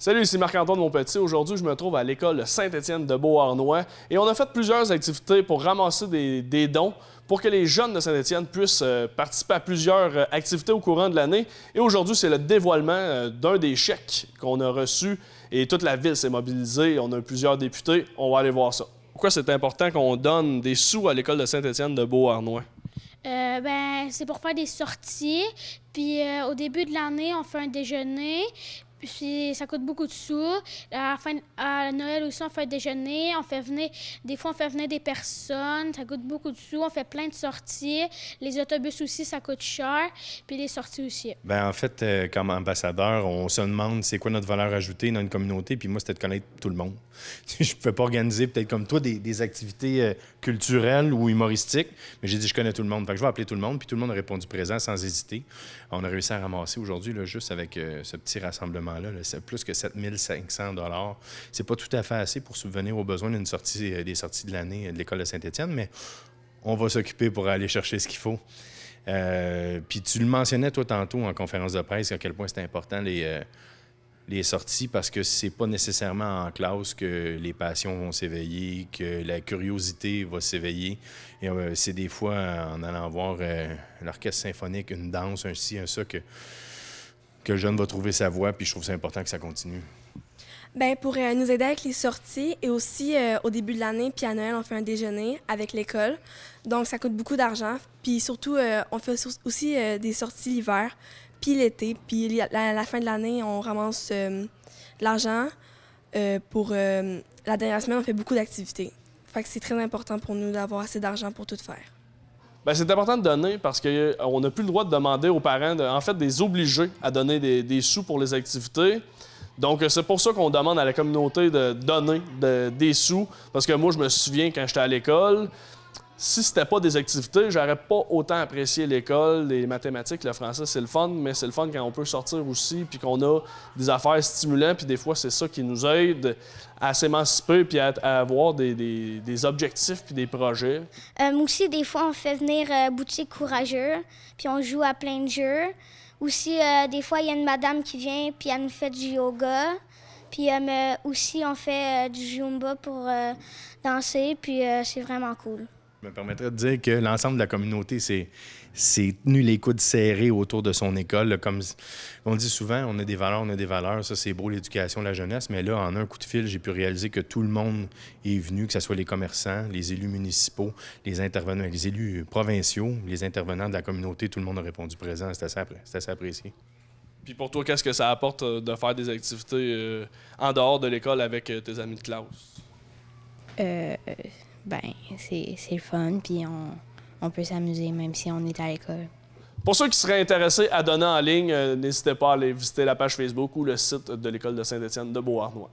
Salut, ici Marc-Antoine Monpetit. Aujourd'hui, je me trouve à l'école Saint-Étienne de Beauharnois et on a fait plusieurs activités pour ramasser des dons pour que les jeunes de Saint-Étienne puissent participer à plusieurs activités au courant de l'année. Et aujourd'hui, c'est le dévoilement d'un des chèques qu'on a reçu et toute la ville s'est mobilisée. On a plusieurs députés. On va aller voir ça. Pourquoi c'est important qu'on donne des sous à l'école de Saint-Étienne de Beauharnois? C'est pour faire des sorties. Puis au début de l'année, on fait un déjeuner. Puis ça coûte beaucoup de sous. À Noël aussi, on fait un déjeuner. Des fois, on fait venir des personnes. Ça coûte beaucoup de sous. On fait plein de sorties. Les autobus aussi, ça coûte cher. Puis les sorties aussi. En fait, comme ambassadeur, on se demande c'est quoi notre valeur ajoutée dans une communauté. Puis moi, c'était de connaître tout le monde. Je ne pouvais pas organiser, peut-être comme toi, des activités culturelles ou humoristiques. Mais j'ai dit, je connais tout le monde. Fait que je vais appeler tout le monde. Puis tout le monde a répondu présent sans hésiter. On a réussi à ramasser aujourd'hui, là, juste avec ce petit rassemblement. C'est plus que 7 500 $. C'est pas tout à fait assez pour subvenir aux besoins des sorties de l'année de l'École de Saint-Étienne, mais on va s'occuper pour aller chercher ce qu'il faut. Puis tu le mentionnais, toi, tantôt, en conférence de presse, à quel point c'est important les sorties, parce que c'est pas nécessairement en classe que les passions vont s'éveiller, que la curiosité va s'éveiller. Et c'est des fois en allant voir l'orchestre symphonique, une danse, un ci, un ça, que le jeune va trouver sa voie, puis je trouve que c'est important que ça continue. Pour nous aider avec les sorties et aussi au début de l'année, puis à Noël, on fait un déjeuner avec l'école. Donc, ça coûte beaucoup d'argent. Puis surtout, on fait aussi des sorties l'hiver, puis l'été. Puis à la fin de l'année, on ramasse de l'argent. Pour la dernière semaine, on fait beaucoup d'activités. Fait que c'est très important pour nous d'avoir assez d'argent pour tout faire. C'est important de donner parce qu'on n'a plus le droit de demander aux parents, des obliger à donner des sous pour les activités. Donc, c'est pour ça qu'on demande à la communauté de donner des sous. Parce que moi, je me souviens, quand j'étais à l'école, si c'était pas des activités, j'aurais pas autant apprécié l'école, les mathématiques, le français, c'est le fun, mais c'est le fun quand on peut sortir aussi, puis qu'on a des affaires stimulantes, puis des fois, c'est ça qui nous aide à s'émanciper puis à avoir des objectifs puis des projets. Aussi, des fois, on fait venir Boutique Courageux, puis on joue à plein de jeux. Aussi, des fois, il y a une madame qui vient, puis elle nous fait du yoga. Puis aussi, on fait du Zumba pour danser, puis c'est vraiment cool. Je me permettrais de dire que l'ensemble de la communauté s'est tenu les coudes serrés autour de son école. Là, comme on dit souvent, on a des valeurs. Ça, c'est beau, l'éducation, la jeunesse. Mais là, en un coup de fil, j'ai pu réaliser que tout le monde est venu, que ce soit les commerçants, les élus municipaux, les intervenants, les élus provinciaux, les intervenants de la communauté. Tout le monde a répondu présent. C'est assez apprécié. Puis pour toi, qu'est-ce que ça apporte de faire des activités en dehors de l'école avec tes amis de classe? C'est le fun, puis on peut s'amuser même si on est à l'école. Pour ceux qui seraient intéressés à donner en ligne, n'hésitez pas à aller visiter la page Facebook ou le site de l'École de Saint-Étienne de Beauharnois.